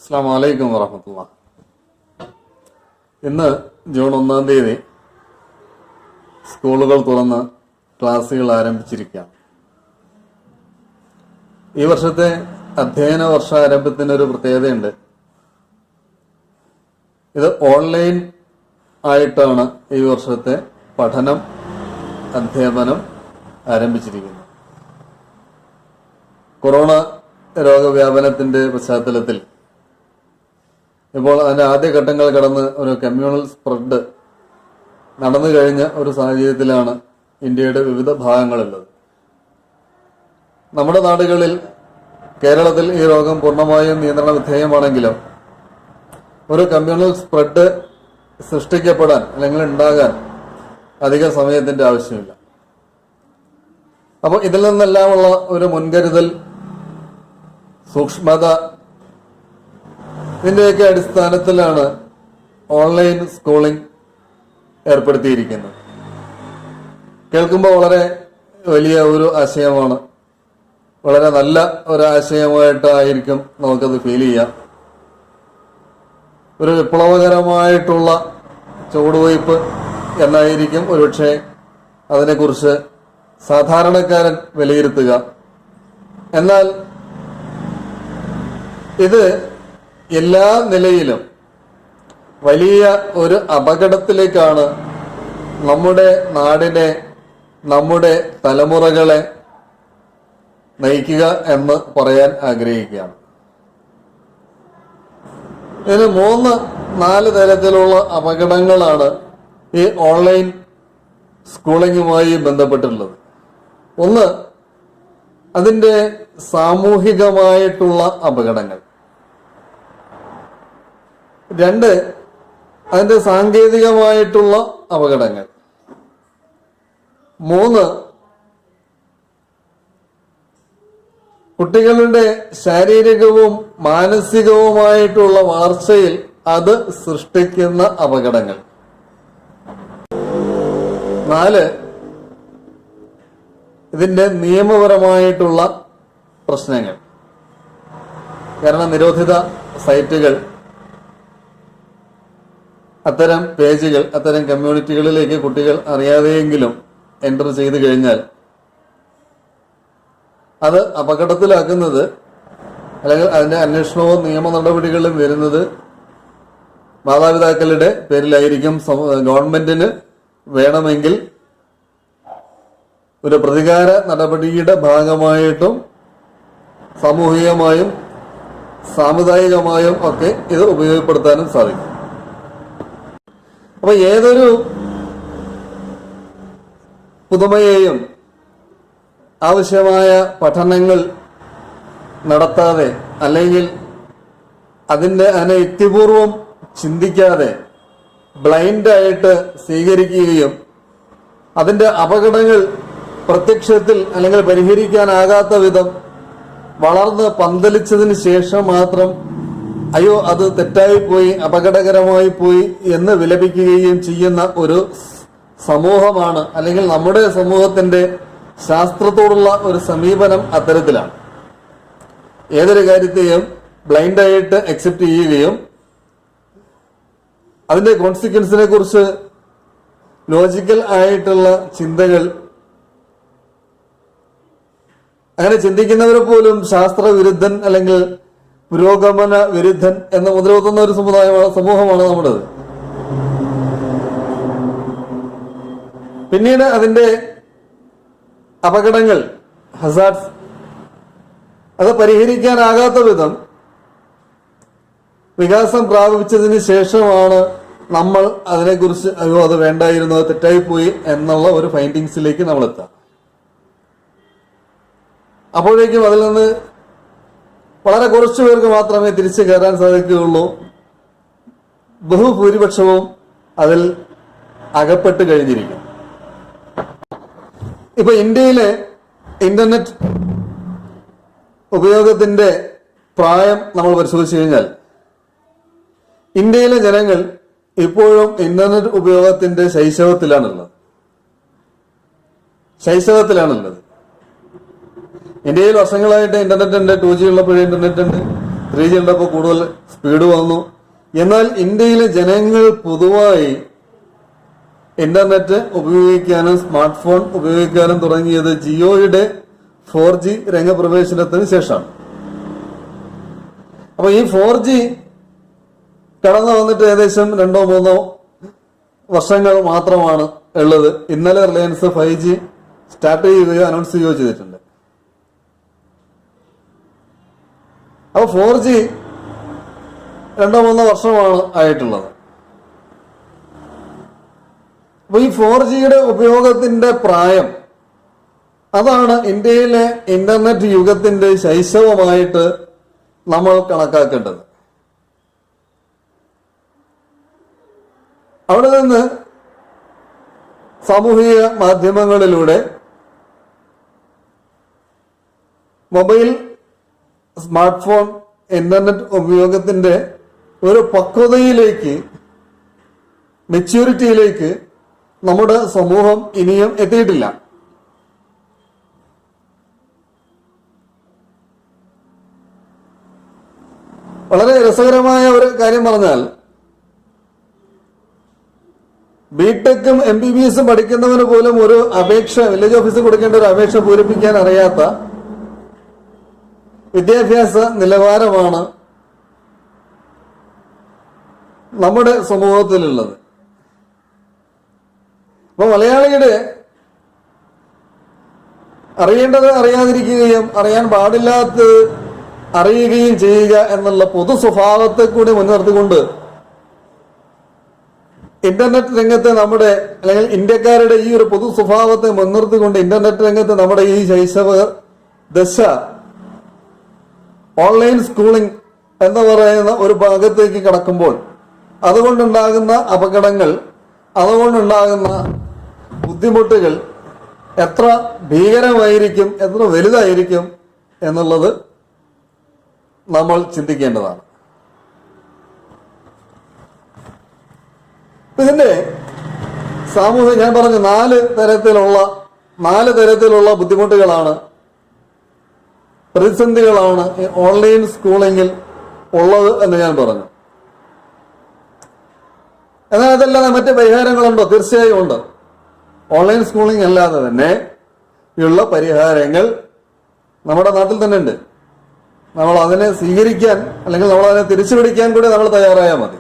അസ്സലാമു അലൈക്കും വറഹ്മത്തുള്ളാഹി. ഇന്ന് ജൂൺ 1-ാം തീയതി സ്കൂളുകൾ തുറന്ന് ക്ലാസുകൾ ആരംഭിച്ചിരിക്കുകയാണ്. ഈ വർഷത്തെ അധ്യയന വർഷാരംഭത്തിനൊരു പ്രത്യേകതയുണ്ട്. ഇത് ഓൺലൈൻ ആയിട്ടാണ് ഈ വർഷത്തെ പഠനം അധ്യാപനം ആരംഭിച്ചിരിക്കുന്നത്. കൊറോണ രോഗവ്യാപനത്തിന്റെ പശ്ചാത്തലത്തിൽ ഇപ്പോൾ അതിന്റെ ആദ്യഘട്ടങ്ങൾ കടന്ന് ഒരു കമ്മ്യൂണൽ സ്പ്രെഡ് നടന്നു കഴിഞ്ഞ ഒരു സാഹചര്യത്തിലാണ് ഇന്ത്യയുടെ വിവിധ ഭാഗങ്ങളുള്ളത്. നമ്മുടെ നാടുകളിൽ, കേരളത്തിൽ ഈ രോഗം പൂർണ്ണമായും നിയന്ത്രണ വിധേയമാണെങ്കിലും ഒരു കമ്മ്യൂണൽ സ്പ്രെഡ് സൃഷ്ടിക്കപ്പെടാൻ അല്ലെങ്കിൽ ഉണ്ടാകാൻ അധിക സമയത്തിന്റെ ആവശ്യമില്ല. അപ്പോൾ ഇതിൽ നിന്നെല്ലാമുള്ള ഒരു മുൻകരുതൽ, സൂക്ഷ്മത, ഇതിന്റെയൊക്കെ അടിസ്ഥാനത്തിലാണ് ഓൺലൈൻ സ്കൂളിംഗ് ഏർപ്പെടുത്തിയിരിക്കുന്നത്. കേൾക്കുമ്പോൾ വളരെ വലിയ ഒരു ആശയമാണ്, വളരെ നല്ല ഒരു ആശയമായിട്ടായിരിക്കും നമുക്കത് ഫീൽ ചെയ്യാം. ഒരു വിപ്ലവകരമായിട്ടുള്ള ചുവടുവയ്പ് എന്നായിരിക്കും ഒരുപക്ഷെ അതിനെക്കുറിച്ച് സാധാരണക്കാരൻ വിലയിരുത്തുക. എന്നാൽ ഇത് എല്ലാ നിലയിലും വലിയ ഒരു അപകടത്തിലേക്കാണ് നമ്മുടെ നാടിനെ, നമ്മുടെ തലമുറകളെ നയിക്കുക എന്ന് പറയാൻ ആഗ്രഹിക്കുകയാണ്. ഇതിന് 3-4 തരത്തിലുള്ള അപകടങ്ങളാണ് ഈ ഓൺലൈൻ സ്കൂളിങ്ങുമായി ബന്ധപ്പെട്ടുള്ളത്. ഒന്ന്, അതിന്റെ സാമൂഹികമായിട്ടുള്ള അപകടങ്ങൾ. 2, അതിന്റെ സാങ്കേതികമായിട്ടുള്ള അപകടങ്ങൾ. 3, കുട്ടികളുടെ ശാരീരികവും മാനസികവുമായിട്ടുള്ള വളർച്ചയിൽ അത് സൃഷ്ടിക്കുന്ന അപകടങ്ങൾ. 4, ഇതിന്റെ നിയമപരമായിട്ടുള്ള പ്രശ്നങ്ങൾ. കാരണം നിരോധിത സൈറ്റുകൾ, അത്തരം പേജുകൾ, അത്തരം കമ്മ്യൂണിറ്റികളിലേക്ക് കുട്ടികൾ അറിയാതെയെങ്കിലും എൻ്റർ ചെയ്തു കഴിഞ്ഞാൽ അത് അപകടത്തിലാക്കുന്നത്, അല്ലെങ്കിൽ അതിന്റെ അന്വേഷണവും നിയമ നടപടികളും വരുന്നത് മാതാപിതാക്കളുടെ പേരിലായിരിക്കും. ഗവൺമെന്റിന് വേണമെങ്കിൽ ഒരു പ്രതികാര നടപടിയുടെ ഭാഗമായിട്ടും സാമൂഹികമായും സാമുദായികമായും ഒക്കെ ഇത് ഉപയോഗപ്പെടുത്താനും സാധിക്കും. അപ്പൊ ഏതൊരു പുതുമയെയും ആവശ്യമായ പഠനങ്ങൾ നടത്താതെ, അല്ലെങ്കിൽ അതിനെ യുക്തിപൂർവം ചിന്തിക്കാതെ ബ്ലൈൻഡായിട്ട് സ്വീകരിക്കുകയും അതിന്റെ അപകടങ്ങൾ പ്രത്യക്ഷത്തിൽ അല്ലെങ്കിൽ പരിഹരിക്കാനാകാത്ത വിധം വളർന്ന് പന്തലിച്ചതിന് ശേഷം മാത്രം അയ്യോ അത് തെറ്റായിപ്പോയി, അപകടകരമായി പോയി എന്ന് വിലപിക്കുകയും ചെയ്യുന്ന ഒരു സമൂഹമാണ്, അല്ലെങ്കിൽ നമ്മുടെ സമൂഹത്തിന്റെ ശാസ്ത്രത്തോടുള്ള ഒരു സമീപനം അത്തരത്തിലാണ്. ഏതൊരു കാര്യത്തെയും ബ്ലൈൻഡായിട്ട് അക്സെപ്റ്റ് ചെയ്യുകയും അതിന്റെ കോൺസിക്വൻസിനെ കുറിച്ച് ലോജിക്കൽ ആയിട്ടുള്ള ചിന്തകൾ, അങ്ങനെ ചിന്തിക്കുന്നവരെ പോലും ശാസ്ത്രവിരുദ്ധൻ അല്ലെങ്കിൽ പുരോഗമന വിരുദ്ധൻ എന്ന് മുദ്രകുത്തുന്ന ഒരു സമൂഹമാണ് നമ്മുടേത്. പിന്നീട് അതിന്റെ അപകടങ്ങൾ, ഹസാർഡ്സ്, അത് പരിഹരിക്കാനാകാത്ത വിധം വികാസം പ്രാപിച്ചതിന് ശേഷമാണ് നമ്മൾ അതിനെക്കുറിച്ച് അയ്യോ അത് വേണ്ടായിരുന്നു, അത് തെറ്റായിപ്പോയി എന്നുള്ള ഒരു ഫൈൻഡിങ്സിലേക്ക് നമ്മൾ എത്താം. അപ്പോഴേക്കും അതിൽ നിന്ന് വളരെ കുറച്ചു പേർക്ക് മാത്രമേ തിരിച്ചു കയറാൻ സാധിക്കുകയുള്ളൂ. ബഹുഭൂരിപക്ഷവും അതിൽ അകപ്പെട്ട് കഴിഞ്ഞിരിക്കും. ഇപ്പൊ ഇന്ത്യയിലെ ഇന്റർനെറ്റ് ഉപയോഗത്തിന്റെ പ്രായം നമ്മൾ പരിശോധിച്ചു കഴിഞ്ഞാൽ ഇന്ത്യയിലെ ജനങ്ങൾ ഇപ്പോഴും ഇന്റർനെറ്റ് ഉപയോഗത്തിന്റെ ശൈശവത്തിലാണുള്ളത്. ഇന്ത്യയിൽ വർഷങ്ങളായിട്ട് ഇന്റർനെറ്റ് ഉണ്ട്. 2G ഉള്ളപ്പോഴേ ഇന്റർനെറ്റ് ഉണ്ട്, 3G ഉണ്ടപ്പോൾ കൂടുതൽ സ്പീഡ് വന്നു. എന്നാൽ ഇന്ത്യയിലെ ജനങ്ങൾ പൊതുവായി ഇന്റർനെറ്റ് ഉപയോഗിക്കാനും സ്മാർട്ട് ഫോൺ ഉപയോഗിക്കാനും തുടങ്ങിയത് ജിയോയുടെ 4G രംഗപ്രവേശനത്തിന് ശേഷമാണ്. അപ്പൊ ഈ 4G കടന്നു വന്നിട്ട് ഏകദേശം 2-3 വർഷങ്ങൾ മാത്രമാണ് ഉള്ളത്. ഇന്നലെ റിലയൻസ് 5G സ്റ്റാർട്ട് ചെയ്യുകയോ അനൗൺസ് ചെയ്യുകയോ ചെയ്തിട്ടുണ്ട്. അപ്പൊ 4G 2-3 വർഷമാണ് ആയിട്ടുള്ളത്. അപ്പൊ ഈ 4Gയുടെ ഉപയോഗത്തിന്റെ പ്രായം, അതാണ് ഇന്ത്യയിലെ ഇന്റർനെറ്റ് യുഗത്തിന്റെ ശൈശവമായിട്ട് നമ്മൾ കണക്കാക്കേണ്ടത്. അവിടെ നിന്ന് സാമൂഹിക മാധ്യമങ്ങളിലൂടെ മൊബൈൽ, സ്മാർട്ട് ഫോൺ, ഇന്റർനെറ്റ് ഉപയോഗത്തിന്റെ ഒരു പക്വതയിലേക്ക്, മെച്യൂരിറ്റിയിലേക്ക് നമ്മുടെ സമൂഹം ഇനിയും എത്തിയിട്ടില്ല. വളരെ രസകരമായ ഒരു കാര്യം പറഞ്ഞാൽ, ബിടെക്കും MBBSും പഠിക്കുന്നവന് പോലും ഒരു അപേക്ഷ വില്ലേജ് ഓഫീസിൽ കൊടുക്കേണ്ട ഒരു അപേക്ഷ പൂരിപ്പിക്കാൻ അറിയാത്ത വിദ്യാഭ്യാസ നിലവാരമാണ് നമ്മുടെ സമൂഹത്തിലുള്ളത്. അപ്പൊ മലയാളിയുടെ അറിയേണ്ടത് അറിയാതിരിക്കുകയും അറിയാൻ പാടില്ലാത്തത് അറിയുകയും ചെയ്യുക എന്നുള്ള പൊതു സ്വഭാവത്തെ കൂടി മുൻനിർത്തിക്കൊണ്ട് ഇന്റർനെറ്റ് രംഗത്ത് നമ്മുടെ, അല്ലെങ്കിൽ ഇന്ത്യക്കാരുടെ ഈ ഒരു പൊതു സ്വഭാവത്തെ മുൻനിർത്തിക്കൊണ്ട് ഇന്റർനെറ്റ് രംഗത്ത് നമ്മുടെ ഈ ശൈശവ ദശ ഓൺലൈൻ സ്കൂളിംഗ് എന്ന് പറയുന്ന ഒരു ഭാഗത്തേക്ക് കടക്കുമ്പോൾ അതുകൊണ്ടുണ്ടാകുന്ന അപകടങ്ങൾ, അതുകൊണ്ടുണ്ടാകുന്ന ബുദ്ധിമുട്ടുകൾ എത്ര ഭീകരമായിരിക്കും, എത്ര വലുതായിരിക്കും എന്നുള്ളത് നമ്മൾ ചിന്തിക്കേണ്ടതാണ്. ഇതിന്റെ സാമൂഹിക, ഞാൻ പറഞ്ഞു, 4 തരത്തിലുള്ള ബുദ്ധിമുട്ടുകളാണ്, പ്രതിസന്ധികളാണ് ഓൺലൈൻ സ്കൂളിംഗിൽ ഉള്ളത് എന്ന് ഞാൻ പറഞ്ഞു. എന്നാൽ അതല്ലാതെ മറ്റ് പരിഹാരങ്ങളുണ്ടോ? തീർച്ചയായും ഉണ്ട്. ഓൺലൈൻ സ്കൂളിംഗ് അല്ലാതെ തന്നെ ഉള്ള പരിഹാരങ്ങൾ നമ്മുടെ നാട്ടിൽ തന്നെ ഉണ്ട്. നമ്മൾ അതിനെ സ്വീകരിക്കാൻ, അല്ലെങ്കിൽ നമ്മൾ അതിനെ തിരിച്ചുപിടിക്കാൻ കൂടി നമ്മൾ തയ്യാറായാൽ മതി.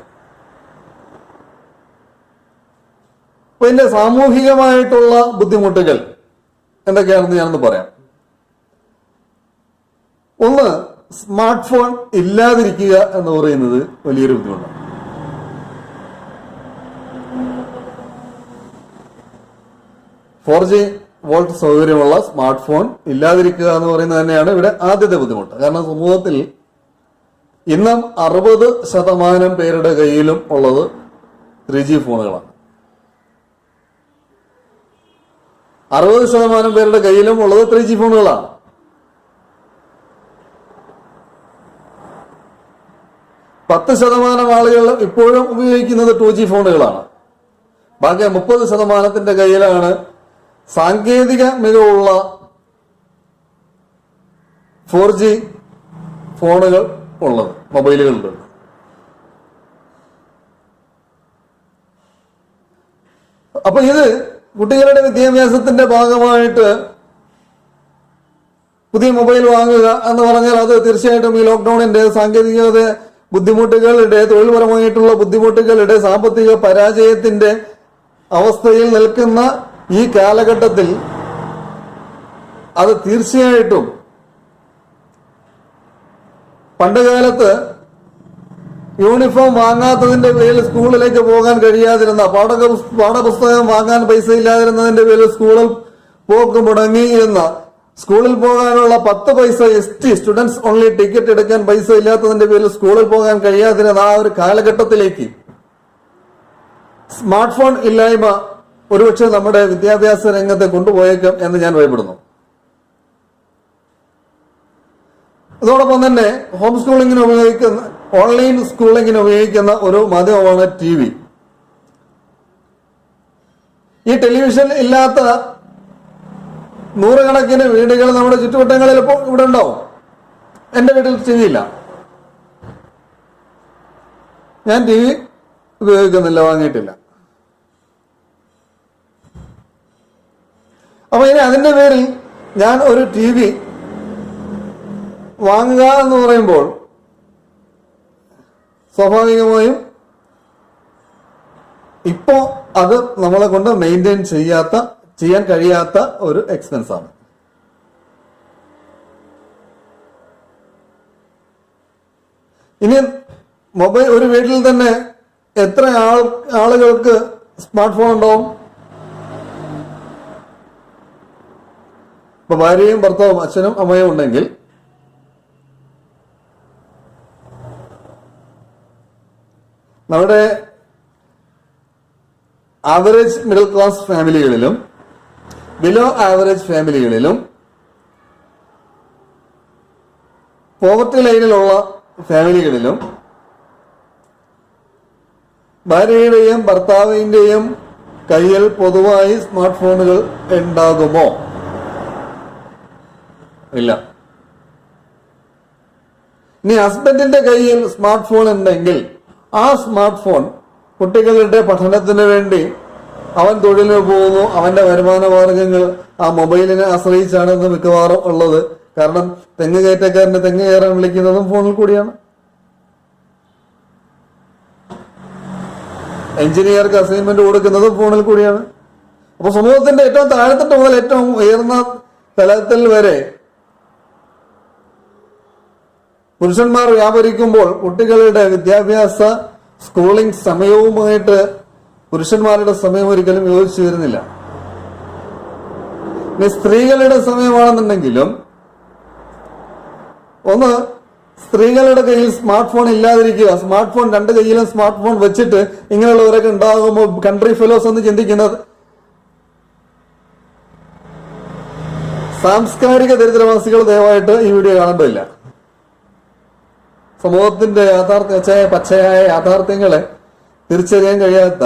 അപ്പൊ ഇതിന്റെ സാമൂഹികമായിട്ടുള്ള ബുദ്ധിമുട്ടുകൾ എന്തൊക്കെയാണെന്ന് ഞാനൊന്ന് പറയാം. ഒന്ന്, സ്മാർട്ട് ഫോൺ ഇല്ലാതിരിക്കുക എന്ന് പറയുന്നത് വലിയൊരു ബുദ്ധിമുട്ടാണ്. .4G വോൾട്ട് സൗകര്യമുള്ള സ്മാർട്ട് ഫോൺ ഇല്ലാതിരിക്കുക എന്ന് പറയുന്നത് തന്നെയാണ് ഇവിടെ ആദ്യത്തെ ബുദ്ധിമുട്ട്. കാരണം സമൂഹത്തിൽ ഇന്നും 60% പേരുടെ കയ്യിലും ഉള്ളത് 3G ഫോണുകളാണ്. 60% പേരുടെ കയ്യിലും ഉള്ളത് 3G ഫോണുകളാണ്. പത്ത് ശതമാനം ആളുകൾ ഇപ്പോഴും ഉപയോഗിക്കുന്നത് 2G ഫോണുകളാണ്. ബാക്കി 30% കയ്യിലാണ് സാങ്കേതിക മികവുള്ള 4G ഫോണുകൾ ഉള്ളത്, മൊബൈലുകളുണ്ട്. അപ്പൊ ഇത് കുട്ടികളുടെ വിദ്യാഭ്യാസത്തിന്റെ ഭാഗമായിട്ട് പുതിയ മൊബൈൽ വാങ്ങുക എന്ന് പറഞ്ഞാൽ അത് തീർച്ചയായിട്ടും ഈ ലോക്ക്ഡൌണിന്റെ സാങ്കേതികത ബുദ്ധിമുട്ടുകളുടെ, തൊഴിൽപരമായിട്ടുള്ള ബുദ്ധിമുട്ടുകളുടെ, സാമ്പത്തിക പരാജയത്തിന്റെ അവസ്ഥയിൽ നിൽക്കുന്ന ഈ കാലഘട്ടത്തിൽ അത് തീർച്ചയായിട്ടും, പണ്ടുകാലത്ത് യൂണിഫോം വാങ്ങാത്തതിന്റെ പേരിൽ സ്കൂളിലേക്ക് പോകാൻ കഴിയാതിരുന്ന, പാഠപുസ്തകം വാങ്ങാൻ പൈസ ഇല്ലാതിരുന്നതിന്റെ പേരിൽ സ്കൂളിൽ പോക്ക് മുടങ്ങിയിരുന്ന, സ്കൂളിൽ പോകാനുള്ള 10 പൈസ ST സ്റ്റുഡൻസ് ഓൺലി ടിക്കറ്റ് എടുക്കാൻ പൈസ ഇല്ലാത്തതിന്റെ പേരിൽ സ്കൂളിൽ പോകാൻ കഴിയാതിരുന്ന ആ ഒരു കാലഘട്ടത്തിലേക്ക് സ്മാർട്ട് ഫോൺ ഇല്ലായ്മ ഒരുപക്ഷെ നമ്മുടെ വിദ്യാഭ്യാസ രംഗത്തെ കൊണ്ടുപോയേക്കാം എന്ന് ഞാൻ ഭയപ്പെടുന്നു. അതോടൊപ്പം തന്നെ ഹോം സ്കൂളിങ്ങിന് ഉപയോഗിക്കുന്ന, ഓൺലൈൻ സ്കൂളിങ്ങിന് ഉപയോഗിക്കുന്ന ഒരു മാധ്യമമാണ് TV. ഈ ടെലിവിഷൻ ഇല്ലാത്ത നൂറുകണക്കിന് വീടുകൾ നമ്മുടെ ചുറ്റുവട്ടങ്ങളിൽ ഇപ്പോൾ ഇവിടെ ഉണ്ടാവും. എന്റെ വീട്ടിൽ TV ഇല്ല. ഞാൻ ടി വി ഉപയോഗിക്കുന്നില്ല, വാങ്ങിയിട്ടില്ല. അപ്പൊ ഇനി അതിന്റെ പേരിൽ ഞാൻ ഒരു ടി വി വാങ്ങുക എന്ന് പറയുമ്പോൾ സ്വാഭാവികമായും ഇപ്പോ അത് നമ്മളെ കൊണ്ട് മെയിൻറ്റെയിൻ ചെയ്യാൻ കഴിയാത്ത ഒരു എക്സ്പെൻസ് ആണ്. ഇനി മൊബൈൽ ഒരു വീട്ടിൽ തന്നെ എത്ര ആളുകൾക്ക് സ്മാർട്ട് ഫോൺ ഉണ്ടാവും? ഇപ്പൊ ഭാര്യയും ഭർത്താവും അച്ഛനും അമ്മയും ഉണ്ടെങ്കിൽ നമ്മുടെ ആവറേജ് മിഡിൽ ക്ലാസ് ഫാമിലികളിലും ബിലോ ആവറേജ് ഫാമിലികളിലും പോവർട്ടി ലൈനിലുള്ള ഫാമിലികളിലും ഭാര്യയുടെയും ഭർത്താവിന്റെയും കയ്യിൽ പൊതുവായി സ്മാർട്ട് ഫോണുകൾ ഉണ്ടാകുമോ? ഇല്ല. ഇനി ഹസ്ബൻഡിന്റെ കയ്യിൽ സ്മാർട്ട് ഫോൺ ഉണ്ടെങ്കിൽ ആ സ്മാർട്ട് ഫോൺ കുട്ടികളുടെ പഠനത്തിന് വേണ്ടി അവൻ തൊഴിലിന് പോകുന്നു, അവന്റെ വരുമാന മാർഗങ്ങൾ ആ മൊബൈലിനെ ആശ്രയിച്ചാണെന്ന് മിക്കവാറും ഉള്ളത്. കാരണം തെങ്ങ് കയറ്റക്കാരന് തെങ്ങ് കയറാൻ വിളിക്കുന്നതും ഫോണിൽ കൂടിയാണ്. എഞ്ചിനീയർക്ക് അസൈൻമെന്റ് കൊടുക്കുന്നതും ഫോണിൽ കൂടിയാണ്. അപ്പൊ സമൂഹത്തിന്റെ ഏറ്റവും താഴെത്തട്ട് മുതൽ ഏറ്റവും ഉയർന്ന തലത്തിൽ വരെ പുരുഷന്മാർ വ്യാപരിക്കുമ്പോൾ കുട്ടികളുടെ വിദ്യാഭ്യാസ സ്കൂളിംഗ് സമയവുമായിട്ട് പുരുഷന്മാരുടെ സമയം ഒരിക്കലും യോജിച്ചു വരുന്നില്ല. ഇനി സ്ത്രീകളുടെ സമയമാണെന്നുണ്ടെങ്കിലും ഒന്ന് സ്ത്രീകളുടെ കയ്യിൽ സ്മാർട്ട് ഫോൺ ഇല്ലാതിരിക്കുക, സ്മാർട്ട് ഫോൺ രണ്ട് കയ്യിലും സ്മാർട്ട് ഫോൺ വെച്ചിട്ട് ഇങ്ങനെയുള്ളവരൊക്കെ ഉണ്ടാകുമ്പോൾ കൺട്രി ഫെലോസ് എന്ന് ചിന്തിക്കുന്നത് സാംസ്കാരിക ദരിദ്രവാസികൾ ദയവായിട്ട് ഈ വീഡിയോ കാണേണ്ടതില്ല. സമൂഹത്തിന്റെ പച്ചയായ യാഥാർത്ഥ്യങ്ങളെ തിരിച്ചറിയാൻ കഴിയാത്ത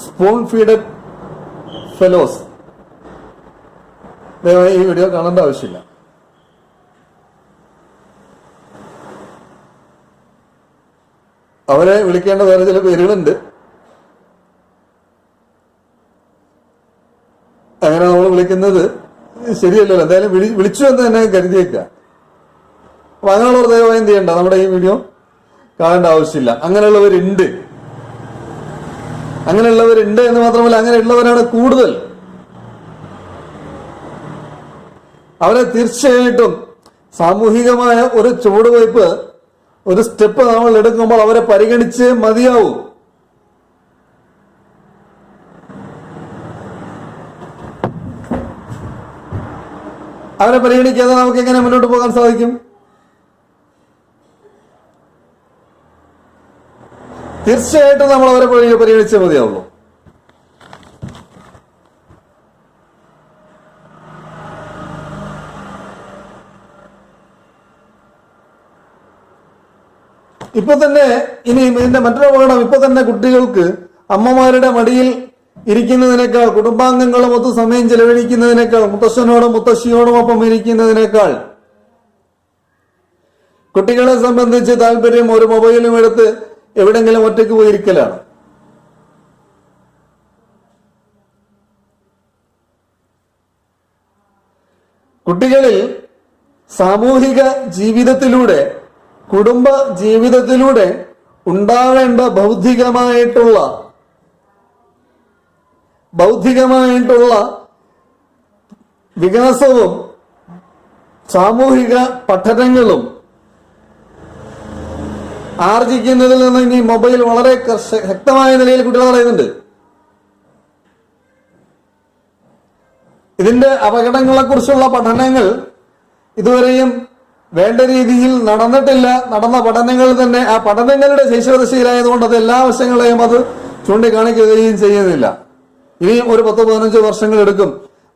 സ്പൂൺ ഫീഡഡ് ഫെലോസ് ദയവായി ഈ വീഡിയോ കാണേണ്ട ആവശ്യമില്ല. അവരെ വിളിക്കേണ്ട വേറെ ചില പേരുകളുണ്ട്. അങ്ങനെ നമ്മൾ വിളിക്കുന്നത് ശരിയല്ലല്ലോ. എന്തായാലും വിളിച്ചു എന്ന് തന്നെ കരുതിയേക്കുക. അപ്പൊ അങ്ങനെയുള്ളവർ ദയവായി എന്ത് ചെയ്യണ്ട, നമ്മുടെ ഈ വീഡിയോ കാണേണ്ട ആവശ്യമില്ല. അങ്ങനെയുള്ളവരുണ്ട് എന്ന് മാത്രമല്ല അങ്ങനെയുള്ളവരാണ് കൂടുതൽ. അവരെ തീർച്ചയായിട്ടും സാമൂഹികമായ ഒരു ചുവടുവയ്പ്, ഒരു സ്റ്റെപ്പ് നമ്മൾ എടുക്കുമ്പോൾ അവരെ പരിഗണിച്ച് മതിയാവും. അവരെ പരിഗണിക്കാതെ നമുക്ക് എങ്ങനെ മുന്നോട്ട് പോകാൻ സാധിക്കും? തീർച്ചയായിട്ടും നമ്മൾ അവരെ പരിഗണിച്ചേ മതിയാവുള്ളൂ. ഇപ്പൊ തന്നെ ഇനി ഇതിന്റെ മറ്റൊരു അപകടം, ഇപ്പൊ തന്നെ കുട്ടികൾക്ക് അമ്മമാരുടെ മടിയിൽ ഇരിക്കുന്നതിനേക്കാൾ, കുടുംബാംഗങ്ങളും ഒത്തു സമയം ചെലവഴിക്കുന്നതിനേക്കാൾ, മുത്തശ്ശനോടും മുത്തശ്ശിയോടും ഒപ്പം ഇരിക്കുന്നതിനേക്കാൾ കുട്ടികളെ സംബന്ധിച്ച് താല്പര്യം ഒരു മൊബൈലും എടുത്ത് എവിടെങ്കിലും ഒറ്റയ്ക്ക് പോയിരിക്കലാണ്. കുട്ടികളിൽ സാമൂഹിക ജീവിതത്തിലൂടെ, കുടുംബ ജീവിതത്തിലൂടെ ഉണ്ടാവേണ്ട ബൗദ്ധികമായിട്ടുള്ള വികാസവും സാമൂഹിക പഠനങ്ങളും ആർജിക്കുന്നതിൽ നിന്ന് ഇനി മൊബൈൽ വളരെ ശക്തമായ നിലയിൽ കുട്ടികൾ പറയുന്നുണ്ട്. ഇതിന്റെ അപകടങ്ങളെ കുറിച്ചുള്ള പഠനങ്ങൾ ഇതുവരെയും വേണ്ട രീതിയിൽ നടന്നിട്ടില്ല. നടന്ന പഠനങ്ങൾ തന്നെ ആ പഠനങ്ങളുടെ ശൈശവദശയിലായതുകൊണ്ട് അത് എല്ലാ വശങ്ങളെയും അത് ചൂണ്ടിക്കാണിക്കുകയും ചെയ്യുന്നില്ല. ഇനിയും ഒരു 10-15 വർഷങ്ങൾ എടുക്കും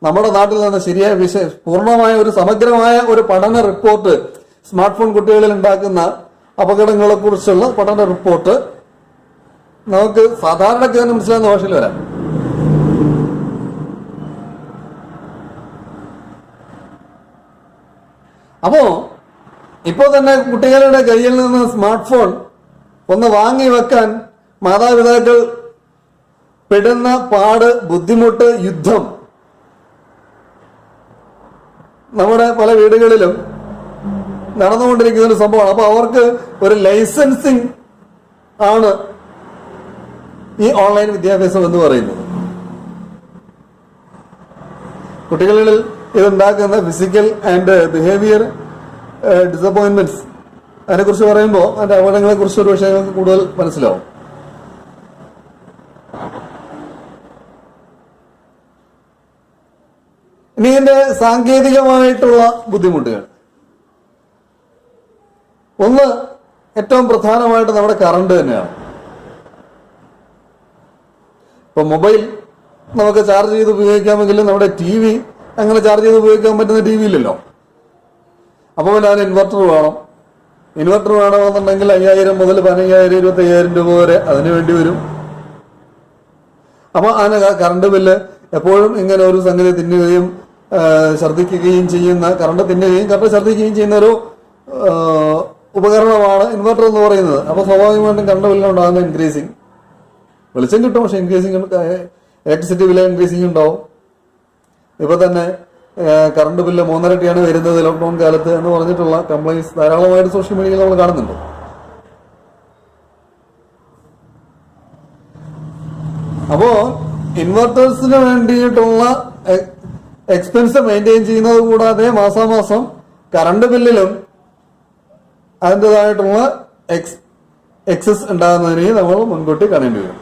നമ്മുടെ നാട്ടിൽ നിന്ന് ശരിയായ പൂർണ്ണമായ ഒരു സമഗ്രമായ ഒരു പഠന റിപ്പോർട്ട്, സ്മാർട്ട് ഫോൺ കുട്ടികളിൽ ഉണ്ടാക്കുന്ന അപകടങ്ങളെ കുറിച്ചുള്ള പഠന റിപ്പോർട്ട് നമുക്ക് സാധാരണക്കാരന് മനസ്സിലാകുന്ന ഭാഷയിൽ വരാം. അപ്പോ ഇപ്പോ തന്നെ കുട്ടികളുടെ കയ്യിൽ നിന്ന് സ്മാർട്ട് ഫോൺ ഒന്ന് വാങ്ങി വെക്കാൻ മാതാപിതാക്കൾ പെടുന്ന പാട്, ബുദ്ധിമുട്ട്, യുദ്ധം നമ്മുടെ പല വീടുകളിലും നടന്നുകൊണ്ടിരിക്കുന്ന ഒരു സംഭവമാണ്. അപ്പൊ അവർക്ക് ഒരു ലൈസൻസിങ് ആണ് ഈ ഓൺലൈൻ വിദ്യാഭ്യാസം എന്ന് പറയുന്നത്. കുട്ടികളിൽ ഇതുണ്ടാക്കുന്ന ഫിസിക്കൽ ആൻഡ് ബിഹേവിയർ ഡിസപ്പോയിന്റ്മെന്റ്സ്, അതിനെക്കുറിച്ച് പറയുമ്പോൾ അതിന്റെ അപകടങ്ങളെ കുറിച്ച് ഒരു പക്ഷേ നിങ്ങൾക്ക് കൂടുതൽ മനസ്സിലാവും. ഇനി ഇതിന്റെ സാങ്കേതികമായിട്ടുള്ള ബുദ്ധിമുട്ടുകൾ. ഒന്ന്, ഏറ്റവും പ്രധാനമായിട്ട് നമ്മുടെ കറണ്ട് തന്നെയാണ്. ഇപ്പൊ മൊബൈൽ നമുക്ക് ചാർജ് ചെയ്ത് ഉപയോഗിക്കാമെങ്കിലും നമ്മുടെ ടി വി അങ്ങനെ ചാർജ് ചെയ്ത് ഉപയോഗിക്കാൻ പറ്റുന്ന ടി വി ഇല്ലല്ലോ. അപ്പോൾ അതിന് ഇൻവെർട്ടർ വേണം. ഇൻവെർട്ടർ വേണമെന്നുണ്ടെങ്കിൽ 5000 മുതൽ 15,000, 25,000 രൂപ വരെ അതിന് വേണ്ടി വരും. അപ്പൊ അതിന് കറണ്ട് ബില്ല് എപ്പോഴും ഇങ്ങനെ ഒരു സംഗതി തിന്നുകയും ഛർദ്ദിക്കുകയും ചെയ്യുന്ന, കറണ്ട് തിന്നുകയും കറണ്ട് ഛർദ്ദിക്കുകയും ചെയ്യുന്ന ഒരു ഉപകരണമാണ് ഇൻവെർട്ടർ എന്ന് പറയുന്നത്. അപ്പൊ സ്വാഭാവികമായിട്ടും കറണ്ട് ബില്ലുണ്ടാകുന്ന ഇൻക്രീസിങ്, വെളിച്ചം കിട്ടും, പക്ഷെ ഇൻക്രീസിങ്, ഇലക്ട്രിസിറ്റി ബില്ല് ഇൻക്രീസിങ് ഉണ്ടാവും. ഇപ്പൊ തന്നെ കറണ്ട് ബില്ല് 3 ഇരട്ടിയാണ് വരുന്നത് ലോക്ക്ഡൌൺ കാലത്ത് എന്ന് പറഞ്ഞിട്ടുള്ള കംപ്ലൈൻസ് ധാരാളമായിട്ട് സോഷ്യൽ മീഡിയയിൽ നമ്മൾ കാണുന്നുണ്ട്. അപ്പോ ഇൻവെർട്ടേഴ്സിന് വേണ്ടിയിട്ടുള്ള എക്സ്പെൻസ് മെയിൻറ്റെയിൻ ചെയ്യുന്നത് കൂടാതെ മാസാമാസം കറണ്ട് ബില്ലിലും അതിൻ്റെതായിട്ടുള്ള എക്സസ് ഉണ്ടാകുന്നതിനെ നമ്മൾ മുൻകൂട്ടി കാണേണ്ടി വരും.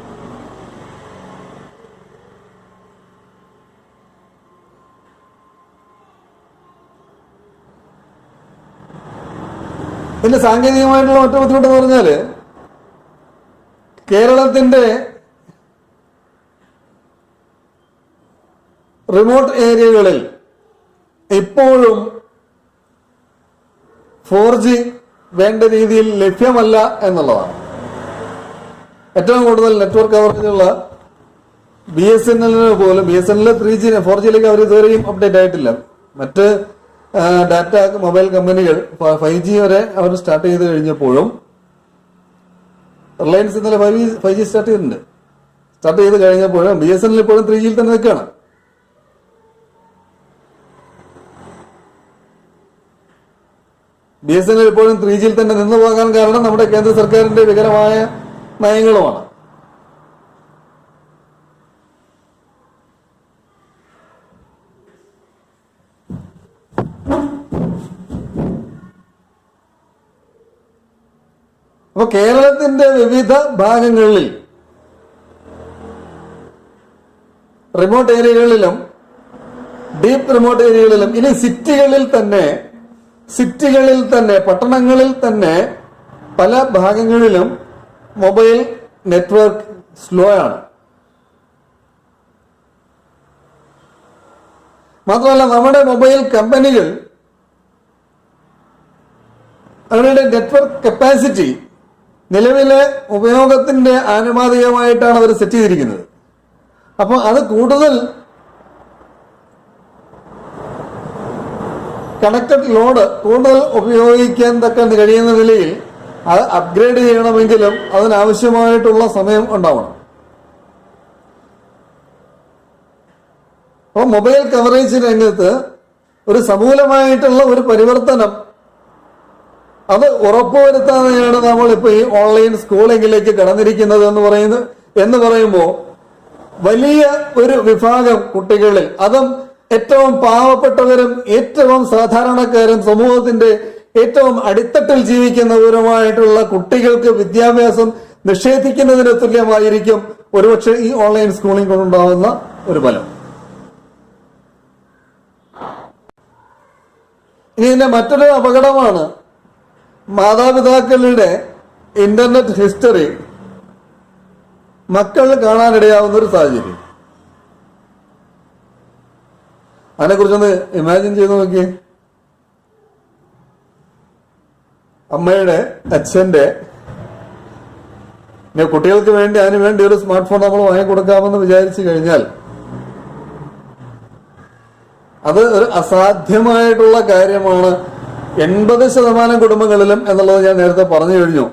ഇതിന്റെ സാങ്കേതികമായിട്ടുള്ള മറ്റു ബുദ്ധിമുട്ടെന്ന് പറഞ്ഞാല് കേരളത്തിന്റെ റിമോട്ട് ഏരിയകളിൽ ഇപ്പോഴും 4G വേണ്ട രീതിയിൽ ലഭ്യമല്ല എന്നുള്ളതാണ്. ഏറ്റവും കൂടുതൽ നെറ്റ്വർക്ക് കവറേജുള്ള BSNL പോലും, BSNL 3G 4Gയിലേക്ക് അവർ ഇതുവരെയും അപ്ഡേറ്റ് ആയിട്ടില്ല. മറ്റ് ഡാറ്റ മൊബൈൽ കമ്പനികൾ 5G വരെ അവർ സ്റ്റാർട്ട് ചെയ്ത് കഴിഞ്ഞപ്പോഴും റിലയൻസ് ഇന്നലെ 5G സ്റ്റാർട്ട് ചെയ്ത് കഴിഞ്ഞപ്പോഴും BSNL ഇപ്പോഴും 3Gയിൽ തന്നെ നിൽക്കുകയാണ്. BSNL ഇപ്പോഴും 3Gയിൽ തന്നെ നിന്നു പോകാൻ കാരണം നമ്മുടെ കേന്ദ്ര സർക്കാരിന്റെ വികലമായ നയങ്ങളുമാണ്. അപ്പൊ കേരളത്തിന്റെ വിവിധ ഭാഗങ്ങളിൽ റിമോട്ട് ഏരിയകളിലും ഡീപ്പ് റിമോട്ട് ഏരിയകളിലും ഇനി സിറ്റികളിൽ തന്നെ പട്ടണങ്ങളിൽ തന്നെ പല ഭാഗങ്ങളിലും മൊബൈൽ നെറ്റ്വർക്ക് സ്ലോ ആണ്. മാത്രമല്ല നമ്മുടെ മൊബൈൽ കമ്പനികൾ അവരുടെ നെറ്റ്വർക്ക് കപ്പാസിറ്റി നിലവിലെ ഉപയോഗത്തിന്റെ ആനുപാതികമായിട്ടാണ് അവർ സെറ്റ് ചെയ്തിരിക്കുന്നത്. അപ്പോൾ അത് കൂടുതൽ കണക്റ്റഡ് ലോഡ് കൂടുതൽ ഉപയോഗിക്കാൻ തക്ക കഴിയുന്ന നിലയിൽ അത് അപ്ഗ്രേഡ് ചെയ്യണമെങ്കിലും അതിനാവശ്യമായിട്ടുള്ള സമയം ഉണ്ടാവണം. അപ്പോൾ മൊബൈൽ കവറേജ് രംഗത്ത് ഒരു സമൂലമായിട്ടുള്ള ഒരു പരിവർത്തനം അത് ഉറപ്പുവരുത്താതെയാണ് നമ്മളിപ്പോൾ ഈ ഓൺലൈൻ സ്കൂളിംഗിലേക്ക് കടന്നിരിക്കുന്നത് എന്ന് പറയുമ്പോൾ വലിയ ഒരു വിഭാഗം കുട്ടികളിൽ, അതും ഏറ്റവും പാവപ്പെട്ടവരും ഏറ്റവും സാധാരണക്കാരും സമൂഹത്തിന്റെ ഏറ്റവും അടിത്തട്ടിൽ ജീവിക്കുന്നവരുമായിട്ടുള്ള കുട്ടികൾക്ക് വിദ്യാഭ്യാസം നിഷേധിക്കുന്നതിന് തുല്യമായിരിക്കും ഒരുപക്ഷെ ഈ ഓൺലൈൻ സ്കൂളിംഗ് കൊണ്ടുണ്ടാകുന്ന ഒരു ഫലം. ഇനി ഇതിന്റെ മറ്റൊരു അപകടമാണ് മാതാപിതാക്കളുടെ ഇന്റർനെറ്റ് ഹിസ്റ്ററി മക്കൾ കാണാനിടയാവുന്ന ഒരു സാഹചര്യം. അതിനെക്കുറിച്ചൊന്ന് ഇമാജിൻ ചെയ്ത് നോക്കിയേ. അമ്മയുടെ, അച്ഛന്റെ, കുട്ടികൾക്ക് വേണ്ടി അതിനു വേണ്ടി ഒരു സ്മാർട്ട് ഫോൺ നമ്മൾ വാങ്ങിക്കൊടുക്കാമെന്ന് വിചാരിച്ചു കഴിഞ്ഞാൽ അത് ഒരു അസാധ്യമായിട്ടുള്ള കാര്യമാണ് 80% കുടുംബങ്ങളിലും എന്നുള്ളത് ഞാൻ നേരത്തെ പറഞ്ഞു കഴിഞ്ഞു.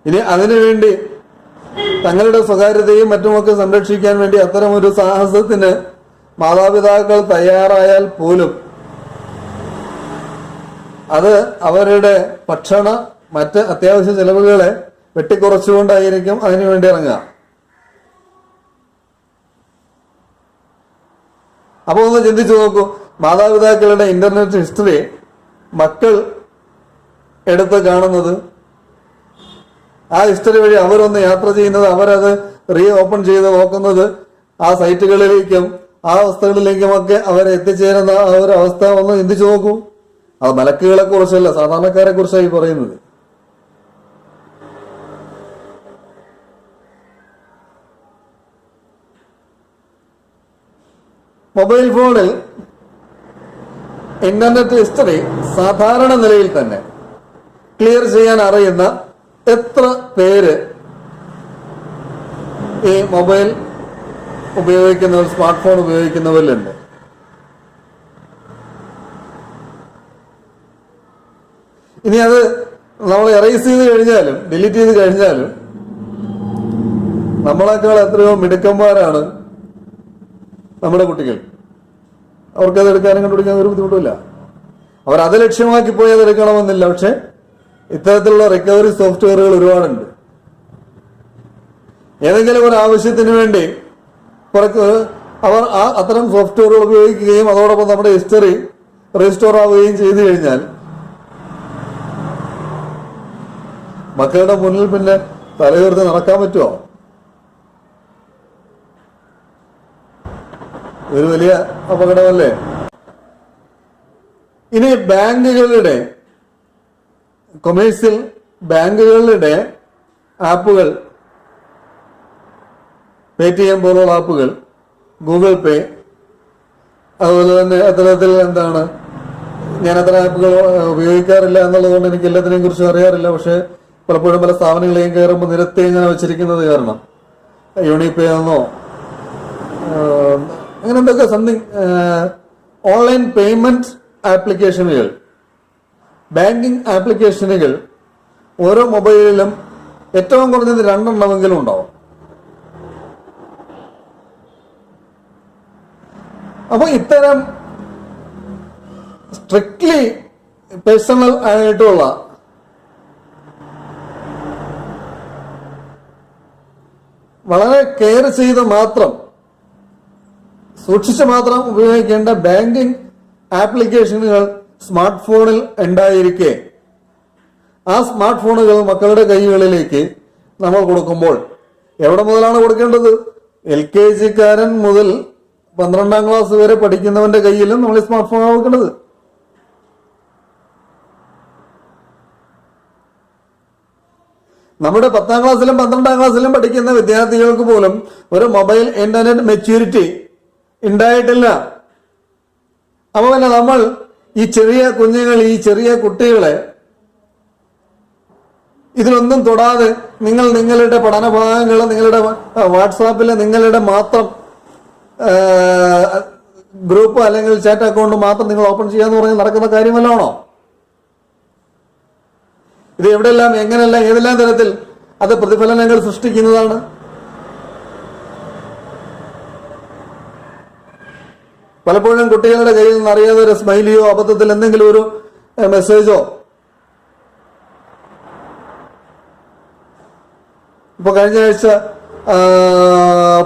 ഇനി അതിനുവേണ്ടി തങ്ങളുടെ സ്വകാര്യതയും മറ്റുമൊക്കെ സംരക്ഷിക്കാൻ വേണ്ടി അത്തരം ഒരു സാഹസത്തിന് മാതാപിതാക്കൾ തയ്യാറായാൽ പോലും അത് അവരുടെ ഭക്ഷണ മറ്റ് അത്യാവശ്യ ചെലവുകളെ വെട്ടിക്കുറച്ചുകൊണ്ടായിരിക്കും അതിനുവേണ്ടി ഇറങ്ങുക. അപ്പൊ ഒന്ന് ചിന്തിച്ചു നോക്കൂ, മാതാപിതാക്കളുടെ ഇന്റർനെറ്റ് ഹിസ്റ്ററി മക്കൾ എടുത്ത് കാണുന്നത്, ആ ഹിസ്റ്ററി വഴി അവരൊന്ന് യാത്ര ചെയ്യുന്നത്, അവരത് റീ ഓപ്പൺ ചെയ്ത് നോക്കുന്നത്, ആ സൈറ്റുകളിലേക്കും ആ അവസ്ഥകളിലേക്കുമൊക്കെ അവരെ എത്തിച്ചേരുന്ന ആ ഒരു അവസ്ഥ ഒന്ന് ചിന്തിച്ചു നോക്കൂ. അത് മലക്കുകളെ കുറിച്ചല്ല, സാധാരണക്കാരെ കുറിച്ചായി പറയുന്നത്. മൊബൈൽ ഫോണിൽ ഇന്റർനെറ്റ് ഹിസ്റ്ററി സാധാരണ നിലയിൽ തന്നെ ക്ലിയർ ചെയ്യാൻ അറിയുന്ന എത്ര പേര് ഈ മൊബൈൽ ഉപയോഗിക്കുന്നവർ, സ്മാർട്ട് ഫോൺ ഉപയോഗിക്കുന്നവരിലുണ്ട്? ഇനി അത് നമ്മൾ എറേസ് ചെയ്ത് കഴിഞ്ഞാലും ഡിലീറ്റ് ചെയ്ത് കഴിഞ്ഞാലും നമ്മളെക്കാൾ എത്രയോ മിടുക്കന്മാരാണ് നമ്മുടെ കുട്ടികൾ. അവർക്കത് എടുക്കാനും കണ്ടുപിടിക്കാൻ ഒരു ബുദ്ധിമുട്ടില്ല. അവരത് ലക്ഷ്യമാക്കി പോയി അത് എടുക്കണമെന്നില്ല. പക്ഷെ ഇത്തരത്തിലുള്ള റിക്കവറി സോഫ്റ്റ്വെയറുകൾ ഒരുപാടുണ്ട്. ഏതെങ്കിലും ഒരു ആവശ്യത്തിന് വേണ്ടി അവർ അത്തരം സോഫ്റ്റ്വെയറുകൾ ഉപയോഗിക്കുകയും അതോടൊപ്പം നമ്മുടെ ഹിസ്റ്ററി റീസ്റ്റോർ ആവുകയും ചെയ്തു കഴിഞ്ഞാൽ മക്കളുടെ മുന്നിൽ പിന്നെ തലയുയർത്തി നടക്കാൻ പറ്റുമോ? ഒരു വലിയ അപകടമല്ലേ? ഇനി ബാങ്കുകളുടെ, കൊമേഴ്സ്യൽ ബാങ്കുകളുടെ ആപ്പുകൾ, പേടിഎം പോലുള്ള ആപ്പുകൾ, ഗൂഗിൾ പേ, അതുപോലെ തന്നെ അത്തരത്തിൽ ഞാൻ അത്ര ആപ്പുകൾ ഉപയോഗിക്കാറില്ല എന്നുള്ളതുകൊണ്ട് എനിക്ക് എല്ലാത്തിനെയും കുറിച്ച് അറിയാറില്ല. പക്ഷെ പലപ്പോഴും പല സ്ഥാപനങ്ങളെയും കയറുമ്പോൾ നിരത്തി ഇങ്ങനെ വെച്ചിരിക്കുന്നത് കാരണം യൂണിപേ എന്നോ അങ്ങനെ എന്തൊക്കെ സംതിങ് ഓൺലൈൻ പേയ്മെന്റ് ആപ്ലിക്കേഷനുകൾ, ബാങ്കിങ് ആപ്ലിക്കേഷനുകൾ ഓരോ മൊബൈലിലും ഏറ്റവും കുറഞ്ഞത് 2 എണ്ണമെങ്കിലും ഉണ്ടാവും. അപ്പൊ ഇത്തരം സ്ട്രിക്ട്ലി പേഴ്സണൽ ആയിട്ടുള്ള വളരെ കെയർ ചെയ്ത് മാത്രം, സൂക്ഷിച്ച് മാത്രം ഉപയോഗിക്കേണ്ട ബാങ്കിങ് ആപ്ലിക്കേഷനുകൾ സ്മാർട്ട് ഫോണിൽ ഉണ്ടായിരിക്കെ ആ സ്മാർട്ട് ഫോണുകൾ മക്കളുടെ കൈകളിലേക്ക് നമ്മൾ കൊടുക്കുമ്പോൾ എവിടെ മുതലാണ് കൊടുക്കേണ്ടത്? LKG മുതൽ 12ാം ക്ലാസ് വരെ പഠിക്കുന്നവന്റെ കയ്യിലും നമ്മൾ സ്മാർട്ട് ഫോണാണ് കൊടുക്കേണ്ടത്. നമ്മുടെ 10ാം ക്ലാസ്സിലും 12ാം ക്ലാസ്സിലും പഠിക്കുന്ന വിദ്യാർത്ഥികൾക്ക് പോലും ഒരു മൊബൈൽ ഇന്റർനെറ്റ് മെച്യൂരിറ്റി ഉണ്ടായിട്ടില്ല. അപ്പൊ പിന്നെ നമ്മൾ ഈ ചെറിയ കുഞ്ഞുങ്ങൾ, ഈ ചെറിയ കുട്ടികളെ ഇതിലൊന്നും തൊടാതെ നിങ്ങളുടെ പഠന ഭാഗങ്ങൾ നിങ്ങളുടെ വാട്സാപ്പിൽ നിങ്ങളുടെ മാത്രം ഗ്രൂപ്പ് അല്ലെങ്കിൽ ചാറ്റ് അക്കൗണ്ട് മാത്രം നിങ്ങൾ ഓപ്പൺ ചെയ്യാന്ന് പറഞ്ഞ് നടക്കുന്ന കാര്യമല്ലാണോ? ഇത് എവിടെയെല്ലാം, എങ്ങനെയെല്ലാം, ഏതെല്ലാം തരത്തിൽ അത് പ്രതിഫലനങ്ങൾ സൃഷ്ടിക്കുന്നതാണ്. പലപ്പോഴും കുട്ടികളുടെ കയ്യിൽ നിന്ന് അറിയാതെ ഒരു സ്മൈലിയോ അബദ്ധത്തിൽ എന്തെങ്കിലും ഒരു മെസ്സേജോ, ഇപ്പൊ കഴിഞ്ഞ ആഴ്ച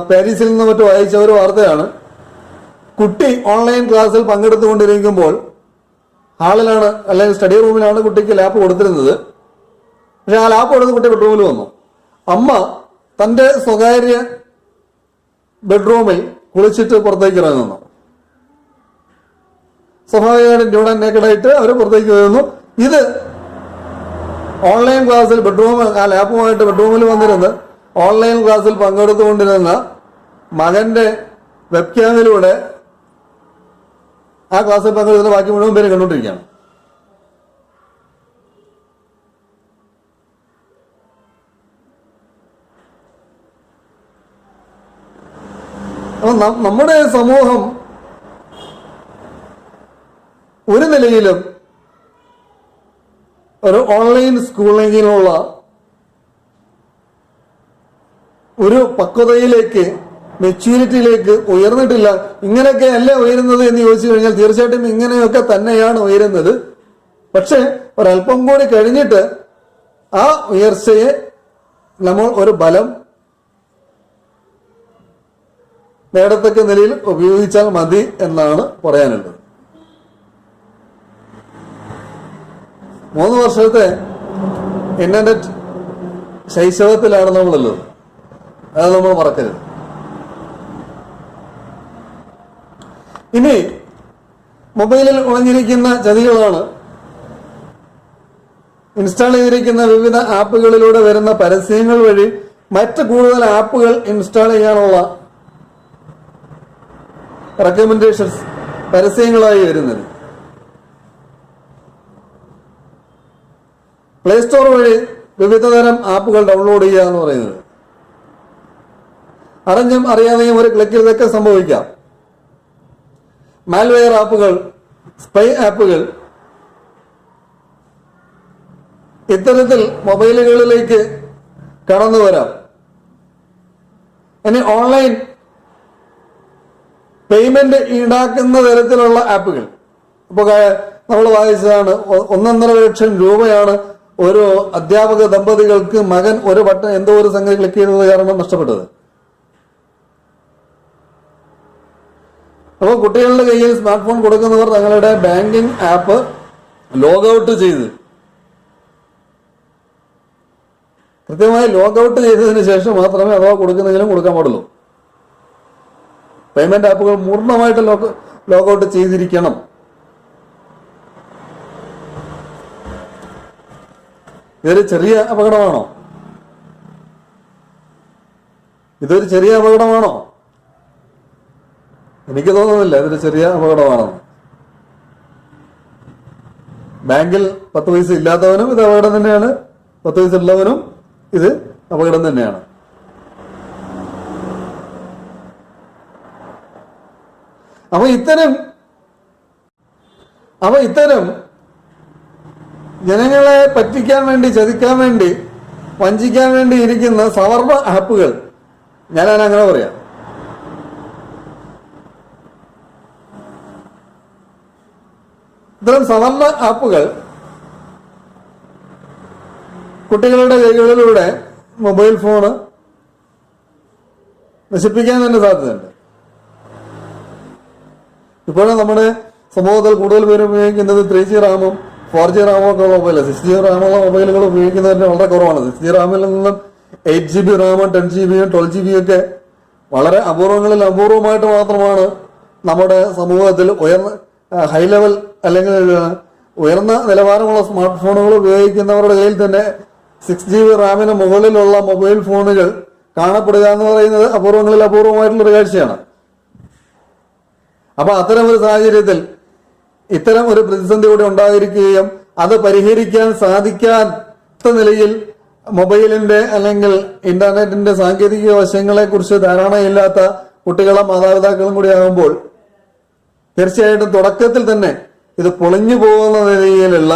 പാരീസിൽ നിന്ന് മറ്റു വായിച്ച ഒരു വാർത്തയാണ്. കുട്ടി ഓൺലൈൻ ക്ലാസ്സിൽ പങ്കെടുത്തുകൊണ്ടിരിക്കുമ്പോൾ ഹാളിലാണ് അല്ലെങ്കിൽ സ്റ്റഡി റൂമിലാണ് കുട്ടിക്ക് ലാപ്പ് കൊടുത്തിരുന്നത്. പക്ഷെ ആ ലാപ്പ് കൊടുത്ത് കുട്ടി ബെഡ്റൂമിൽ വന്നു. അമ്മ തന്റെ സ്വകാര്യ ബെഡ്റൂമിൽ കുളിച്ചിട്ട് പുറത്തേക്ക് ഇറങ്ങുന്നു. സ്വാഭാവികമായിട്ട് ന്യൂഡൻ നേക്കഡായിട്ട് അവർ പുറത്തേക്ക് വരുന്നു. ഇത് ഓൺലൈൻ ക്ലാസ്സിൽ ആ ലാപ്പുമായിട്ട് ബെഡ്റൂമിൽ വന്നിരുന്ന് ഓൺലൈൻ ക്ലാസ്സിൽ പങ്കെടുത്തുകൊണ്ടിരുന്ന മകന്റെ വെബ് ക്യാമിലൂടെ ആ ക്ലാസ്സിൽ പങ്കെടുക്കുന്ന ബാക്കി മുഴുവൻ പേര് കണ്ടുകൊണ്ടിരിക്കുകയാണ്. അപ്പൊ നമ്മുടെ സമൂഹം ഒരു നിലയിലും ഒരു ഓൺലൈൻ സ്കൂളിങ്ങിനുള്ള ഒരു പക്വതയിലേക്ക്, മെച്യൂരിറ്റിയിലേക്ക് ഉയർന്നിട്ടില്ല. ഇങ്ങനെയൊക്കെ അല്ലേ ഉയരുന്നത് എന്ന് ചോദിച്ചു കഴിഞ്ഞാൽ തീർച്ചയായിട്ടും ഇങ്ങനെയൊക്കെ തന്നെയാണ് ഉയരുന്നത്. പക്ഷെ ഒരല്പം കൂടി കഴിഞ്ഞിട്ട് ആ ഉയർച്ചയെ നമ്മൾ ഒരു ബലം നേടത്തക്ക നിലയിൽ ഉപയോഗിച്ചാൽ മതി എന്നാണ് പറയാനുള്ളത്. 3 വർഷത്തെ ഇന്റർനെറ്റ് ശൈശവത്തിലാണ് നമ്മളുള്ളത്. അത് നമ്മൾ മറക്കരുത്. ഇനി മൊബൈലിൽ ഒളിഞ്ഞിരിക്കുന്ന ചതികളാണ് ഇൻസ്റ്റാൾ ചെയ്തിരിക്കുന്ന വിവിധ ആപ്പുകളിലൂടെ വരുന്ന പരസ്യങ്ങൾ വഴി മറ്റ് കൂടുതൽ ആപ്പുകൾ ഇൻസ്റ്റാൾ ചെയ്യാനുള്ള റെക്കമെൻഡേഷൻസ് പരസ്യങ്ങളായി വരുന്നത്. പ്ലേ സ്റ്റോർ വഴി വിവിധ തരം ആപ്പുകൾ ഡൗൺലോഡ് ചെയ്യുക എന്ന് പറയുന്നത് അറിഞ്ഞും അറിയാതെയും ഒരു ക്ലിക്കിൽ ഇതൊക്കെ സംഭവിക്കാം. മാൽവെയർ ആപ്പുകൾ, സ്പൈ ആപ്പുകൾ ഇത്തരത്തിൽ മൊബൈലുകളിലേക്ക് കടന്നു വരാം. ഇനി ഓൺലൈൻ പേയ്മെന്റ് ഈടാക്കുന്ന തരത്തിലുള്ള ആപ്പുകൾ. ഇപ്പൊ നമ്മൾ വായിച്ചതാണ് 1.5 ലക്ഷം രൂപയാണ് ഒരു അധ്യാപക ദമ്പതികൾക്ക് മകൻ ഒരു ബട്ടൺ എന്തോ ഒരു സംഗതി ക്ലിക്ക് ചെയ്തത് കാരണം നഷ്ടപ്പെട്ടത്. അപ്പോൾ കുട്ടികളുടെ കയ്യിൽ സ്മാർട്ട് ഫോൺ കൊടുക്കുന്നവർ തങ്ങളുടെ ബാങ്കിങ് ആപ്പ് ലോഗൌട്ട് ചെയ്ത് കൃത്യമായി ലോഗൌട്ട് ചെയ്തതിന് ശേഷം മാത്രമേ അഥവാ കൊടുക്കുന്നെങ്കിലും കൊടുക്കാൻ പാടുള്ളൂ. പേയ്മെന്റ് ആപ്പുകൾ പൂർണ്ണമായിട്ട് ലോഗൌട്ട് ചെയ്തിരിക്കണം. ഇതൊരു ചെറിയ അപകടമാണോ? ഇതൊരു ചെറിയ അപകടമാണോ? എനിക്ക് തോന്നുന്നില്ല ഇതൊരു ചെറിയ അപകടമാണെന്ന്. ബാങ്കിൽ 10 പൈസ ഇല്ലാത്തവനും ഇത് അപകടം തന്നെയാണ്, 10 പൈസ ഉള്ളവനും ഇത് അപകടം തന്നെയാണ്. അപ്പൊ ഇത്തരം ജനങ്ങളെ പറ്റിക്കാൻ വേണ്ടി, ചതിക്കാൻ വേണ്ടി, വഞ്ചിക്കാൻ വേണ്ടി ഇരിക്കുന്ന സവർണ ആപ്പുകൾ, ഞാനങ്ങനെ പറയാം, ഇത്തരം സവർണ ആപ്പുകൾ കുട്ടികളുടെ കൈകളിലൂടെ മൊബൈൽ ഫോണ് നശിപ്പിക്കാൻ തന്നെ സാധ്യതയുണ്ട്. ഇപ്പോഴും നമ്മുടെ സമൂഹത്തിൽ കൂടുതൽ പേര് ഉപയോഗിക്കുന്നത് 3G റാമും 4G റാമും ഒക്കെ ഉള്ള മൊബൈലാണ്. 6G റാമുള്ള മൊബൈലുകൾ ഉപയോഗിക്കുന്നതിന് വളരെ കുറവാണ്. 6G റാമിൽ നിന്നും 8GB റാമും 10GB 12GB ഒക്കെ വളരെ അപൂർവമായിട്ട് മാത്രമാണ് നമ്മുടെ സമൂഹത്തിൽ ഹൈ ലെവൽ അല്ലെങ്കിൽ ഉയർന്ന നിലവാരമുള്ള സ്മാർട്ട് ഫോണുകൾ ഉപയോഗിക്കുന്നവരുടെ കയ്യിൽ തന്നെ 6GB റാമിന് മുകളിലുള്ള മൊബൈൽ ഫോണുകൾ കാണപ്പെടുക എന്ന് പറയുന്നത് അപൂർവമായിട്ടുള്ളൊരു കാഴ്ചയാണ്. അപ്പൊ അത്തരം ഒരു സാഹചര്യത്തിൽ ഇത്തരം ഒരു പ്രതിസന്ധി കൂടെ ഉണ്ടായിരിക്കുകയും അത് പരിഹരിക്കാൻ സാധിക്കാത്ത നിലയിൽ മൊബൈലിന്റെ അല്ലെങ്കിൽ ഇന്റർനെറ്റിന്റെ സാങ്കേതിക വശങ്ങളെ കുറിച്ച് ധാരണയില്ലാത്ത കുട്ടികളും മാതാപിതാക്കളും കൂടി ആകുമ്പോൾ തീർച്ചയായിട്ടും തുടക്കത്തിൽ തന്നെ ഇത് പൊളിഞ്ഞു പോകുന്ന നിലയിലുള്ള,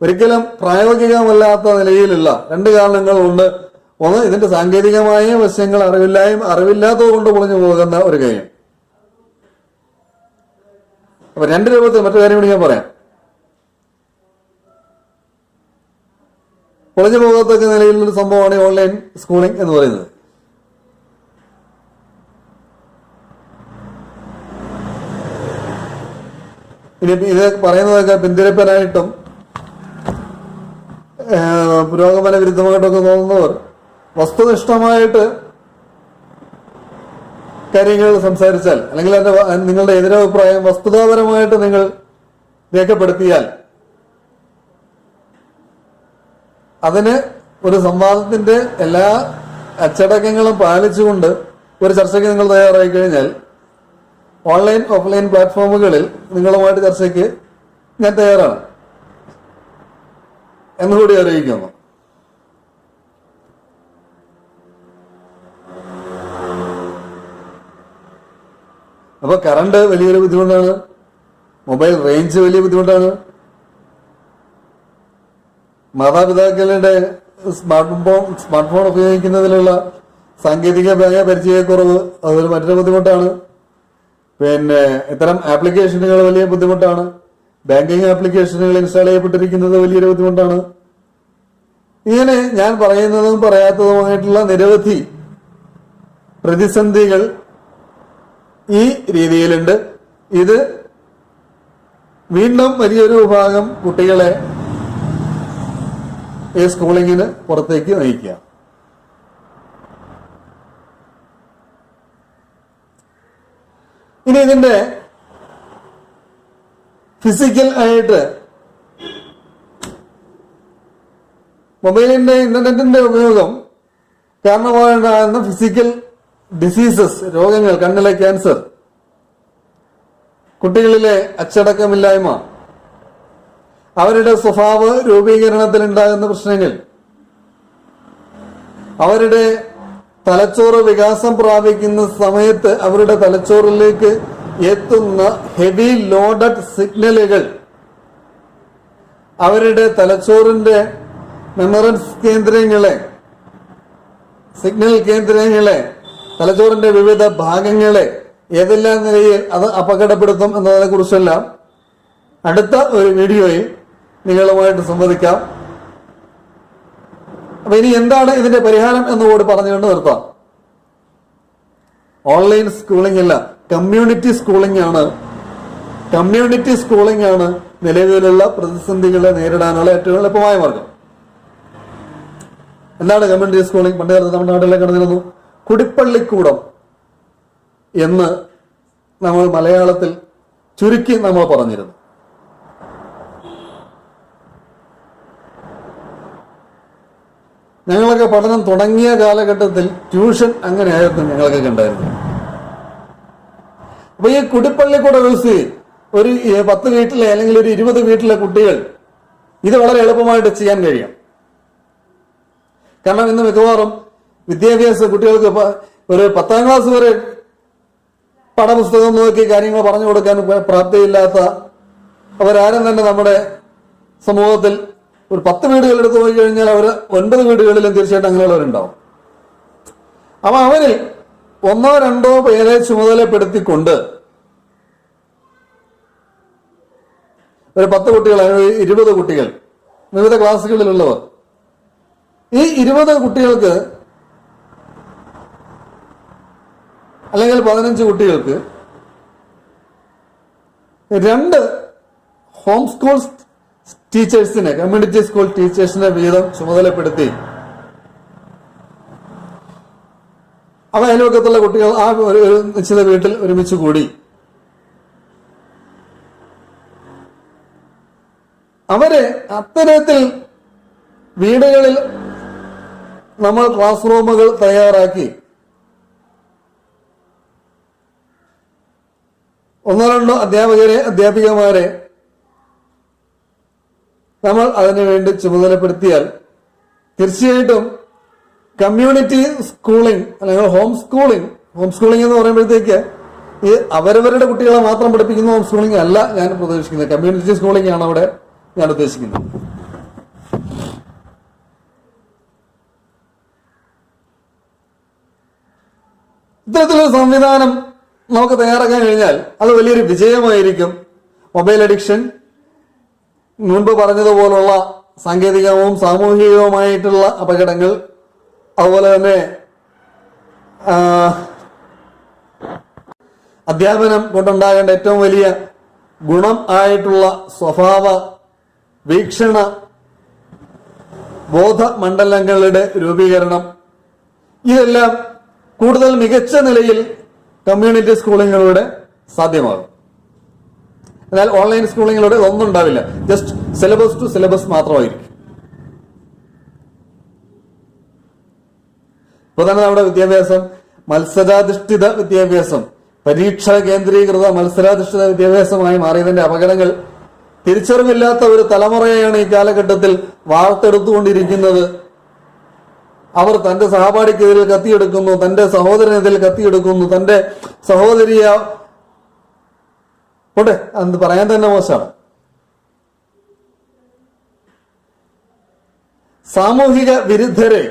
ഒരിക്കലും പ്രായോഗികമല്ലാത്ത നിലയിലുള്ള 2 കാരണങ്ങളുണ്ട്. ഒന്ന്, ഇതിന്റെ സാങ്കേതികമായ വശങ്ങൾ അറിവില്ലാത്തത് കൊണ്ട് പൊളിഞ്ഞു പോകുന്ന ഒരു കാര്യം. അപ്പൊ 2 രൂപത്തിൽ മറ്റു കാര്യം കൂടി ഞാൻ പറയാം. പൊളിഞ്ഞു പോകത്തക്ക നിലയിലുള്ള സംഭവമാണ് ഓൺലൈൻ സ്കൂളിംഗ് എന്ന് പറയുന്നത്. ഇനി ഇത് പറയുന്നതൊക്കെ പിന്തിരിപ്പനായിട്ടും പുരോഗമന വിരുദ്ധമായിട്ടൊക്കെ തോന്നുന്നവർ വസ്തുനിഷ്ഠമായിട്ട് കാര്യങ്ങൾ സംസാരിച്ചാൽ, അല്ലെങ്കിൽ നിങ്ങളുടെ എതിരഭിപ്രായം വസ്തുതാപരമായിട്ട് നിങ്ങൾ രേഖപ്പെടുത്തിയാൽ അതിന് ഒരു സംവാദത്തിന്റെ എല്ലാ അച്ചടക്കങ്ങളും പാലിച്ചുകൊണ്ട് ഒരു ചർച്ചയ്ക്ക് നിങ്ങൾ തയ്യാറായി കഴിഞ്ഞാൽ ഓൺലൈൻ ഓഫ്ലൈൻ പ്ലാറ്റ്ഫോമുകളിൽ നിങ്ങളുമായിട്ട് ചർച്ചയ്ക്ക് ഞാൻ തയ്യാറാണ് എന്നുകൂടി അറിയിക്കുന്നു. അപ്പൊ കറണ്ട് വലിയൊരു ബുദ്ധിമുട്ടാണ്, മൊബൈൽ റേഞ്ച് വലിയ ബുദ്ധിമുട്ടാണ്. മാതാപിതാക്കളുടെ സ്മാർട്ട് ഫോൺ ഉപയോഗിക്കുന്നതിലുള്ള സാങ്കേതികമായ പരിചയക്കുറവ് അതൊരു മറ്റൊരു ബുദ്ധിമുട്ടാണ്. പിന്നെ ഇത്തരം ആപ്ലിക്കേഷനുകൾ വലിയ ബുദ്ധിമുട്ടാണ്. ബാങ്കിങ് ആപ്ലിക്കേഷനുകൾ ഇൻസ്റ്റാൾ ചെയ്യപ്പെട്ടിരിക്കുന്നത് വലിയൊരു ബുദ്ധിമുട്ടാണ്. ഇങ്ങനെ ഞാൻ പറയുന്നതും പറയാത്തതുമായിട്ടുള്ള നിരവധി പ്രതിസന്ധികൾ ഈ രീതിയിലുണ്ട്. ഇത് വീണ്ടും വലിയൊരു വിഭാഗം കുട്ടികളെ ഈ സ്കൂളിങ്ങിന് പുറത്തേക്ക് നയിക്കുക. ഇനി ഇതിന്റെ ഫിസിക്കൽ ആയിട്ട് മൊബൈലിന്റെ ഇന്റർനെറ്റിന്റെ ഉപയോഗം കാരണമായുണ്ടാകുന്ന ഫിസിക്കൽ ഡിസീസസ്, രോഗങ്ങൾ, കണ്ണിലെ ക്യാൻസർ, കുട്ടികളിലെ അച്ചടക്കമില്ലായ്മ, അവരുടെ സ്വഭാവ രൂപീകരണത്തിൽ ഉണ്ടാകുന്ന പ്രശ്നങ്ങൾ, അവരുടെ തലച്ചോറ് വികാസം പ്രാപിക്കുന്ന സമയത്ത് അവരുടെ തലച്ചോറിലേക്ക് എത്തുന്ന ഹെവി ലോഡഡ് സിഗ്നലുകൾ അവരുടെ തലച്ചോറിന്റെ മെമ്മറൻസ് കേന്ദ്രങ്ങളെ, സിഗ്നൽ കേന്ദ്രങ്ങളെ, തലച്ചോറിന്റെ വിവിധ ഭാഗങ്ങളെ ഏതെല്ലാം നിലയിൽ അത് അപകടപ്പെടുത്തും എന്നതിനെ കുറിച്ചെല്ലാം അടുത്ത ഒരു വീഡിയോയിൽ നിങ്ങളുമായിട്ട് സംവദിക്കാം. അപ്പൊ ഇനി എന്താണ് ഇതിന്റെ പരിഹാരം എന്നുകൂടി പറഞ്ഞുകൊണ്ട് നിർത്താം. ഓൺലൈൻ സ്കൂളിംഗ് അല്ല, കമ്മ്യൂണിറ്റി സ്കൂളിംഗ് ആണ്. കമ്മ്യൂണിറ്റി സ്കൂളിംഗ് ആണ് നിലവിലുള്ള പ്രതിസന്ധികളെ നേരിടാനുള്ള ഏറ്റവും എളുപ്പമായ മാർഗം. എന്താണ് കമ്മ്യൂണിറ്റി സ്കൂളിംഗ്? പണ്ട് കാലത്ത് നമ്മുടെ നാട്ടിലേക്ക് കടന്നിരുന്നു കുടിപ്പള്ളിക്കൂടം എന്ന് നമ്മൾ മലയാളത്തിൽ ചുരുക്കി നമ്മൾ പറഞ്ഞിരുന്നു. ഞങ്ങളൊക്കെ പഠനം തുടങ്ങിയ കാലഘട്ടത്തിൽ ട്യൂഷൻ അങ്ങനെയായിരുന്നു ഞങ്ങളൊക്കെ കണ്ടായിരുന്നു. അപ്പൊ ഈ കുടിപ്പള്ളിക്കൂട വ്യവസ്ഥയിൽ ഒരു 10 വീട്ടിലെ അല്ലെങ്കിൽ ഒരു 20 വീട്ടിലെ കുട്ടികൾ ഇത് വളരെ എളുപ്പമായിട്ട് ചെയ്യാൻ കഴിയും. കാരണം ഇന്ന് മിക്കവാറും വിദ്യാഭ്യാസ കുട്ടികൾക്ക് ഒരു 10ാം ക്ലാസ് വരെ പാഠപുസ്തകം നോക്കി കാര്യങ്ങൾ പറഞ്ഞു കൊടുക്കാൻ പ്രാപ്തിയില്ലാത്ത അവരാരും തന്നെ നമ്മുടെ സമൂഹത്തിൽ ഒരു 10 വീടുകൾ എടുത്തു പോയി കഴിഞ്ഞാൽ അവർ 9 വീടുകളിലും തീർച്ചയായിട്ടും അങ്ങനെയുള്ളവരുണ്ടാവും. അപ്പൊ അവരിൽ 1-2 പേരെ ചുമതലപ്പെടുത്തിക്കൊണ്ട് ഒരു 10 കുട്ടികൾ, 20 കുട്ടികൾ, വിവിധ ക്ലാസ്സുകളിലുള്ളവർ, ഈ 20 കുട്ടികൾക്ക് അല്ലെങ്കിൽ 15 കുട്ടികൾക്ക് 2 ഹോം സ്കൂൾ ടീച്ചേഴ്സിനെ, കമ്മ്യൂണിറ്റി സ്കൂൾ ടീച്ചേഴ്സിനെ വീതം ചുമതലപ്പെടുത്തി അവ അയൽവക്കത്തുള്ള കുട്ടികൾ ആ ഒരു നിശ്ചിത വീട്ടിൽ ഒരുമിച്ച് കൂടി അവരെ അത്തരത്തിൽ വീടുകളിൽ നമ്മൾ ക്ലാസ് റൂമുകൾ തയ്യാറാക്കി 1-2 അധ്യാപകരെ, അധ്യാപികമാരെ നമ്മൾ അതിനുവേണ്ടി ചുമതലപ്പെടുത്തിയാൽ തീർച്ചയായിട്ടും കമ്മ്യൂണിറ്റി സ്കൂളിംഗ് അല്ലെങ്കിൽ ഹോം സ്കൂളിംഗ് എന്ന് പറയുമ്പോഴത്തേക്ക് ഈ അവരവരുടെ കുട്ടികളെ മാത്രം പഠിപ്പിക്കുന്ന ഹോം സ്കൂളിംഗ് അല്ല ഞാൻ പ്രതീക്ഷിക്കുന്നത്. കമ്മ്യൂണിറ്റി സ്കൂളിംഗ് ആണ് അവിടെ ഞാൻ ഉദ്ദേശിക്കുന്നത്. ഇത്തരത്തിലൊരു സംവിധാനം നമുക്ക് തയ്യാറാക്കാൻ കഴിഞ്ഞാൽ അത് വലിയൊരു വിജയമായിരിക്കും. മൊബൈൽ അഡിക്ഷൻ, മുൻപ് പറഞ്ഞതുപോലുള്ള സാങ്കേതികവും സാമൂഹികവുമായിട്ടുള്ള അപകടങ്ങൾ, അതുപോലെ തന്നെ അധ്യാപനം കൊണ്ടുണ്ടാകേണ്ട ഏറ്റവും വലിയ ഗുണം ആയിട്ടുള്ള സ്വഭാവ വീക്ഷണ ബോധമണ്ഡലങ്ങളുടെ രൂപീകരണം, ഇതെല്ലാം കൂടുതൽ മികച്ച നിലയിൽ കമ്മ്യൂണിറ്റി സ്കൂളിങ്ങിലൂടെ സാധ്യമാകും. എന്നാൽ ഓൺലൈൻ സ്കൂളിങ്ങിലൂടെ ഒന്നും ഉണ്ടാവില്ല. ജസ്റ്റ് സിലബസ് ടു സിലബസ് മാത്രമായിരിക്കും. ഇപ്പൊ തന്നെ നമ്മുടെ വിദ്യാഭ്യാസം മത്സരാധിഷ്ഠിത വിദ്യാഭ്യാസം, പരീക്ഷാ കേന്ദ്രീകൃത മത്സരാധിഷ്ഠിത വിദ്യാഭ്യാസമായി മാറിയതിന്റെ അപകടങ്ങൾ തിരിച്ചറിവില്ലാത്ത ഒരു തലമുറയെയാണ് ഈ കാലഘട്ടത്തിൽ വാർത്തെടുത്തുകൊണ്ടിരിക്കുന്നത്. അവർ തന്റെ സഹപാഠിക്കെതിരിൽ കത്തിയെടുക്കുന്നു, തന്റെ സഹോദരനെതിരിൽ കത്തിയെടുക്കുന്നു, തന്റെ സഹോദരിയ അത് പറയാൻ തന്നെ മോശമാണ്. സാമൂഹിക വിരുദ്ധരെ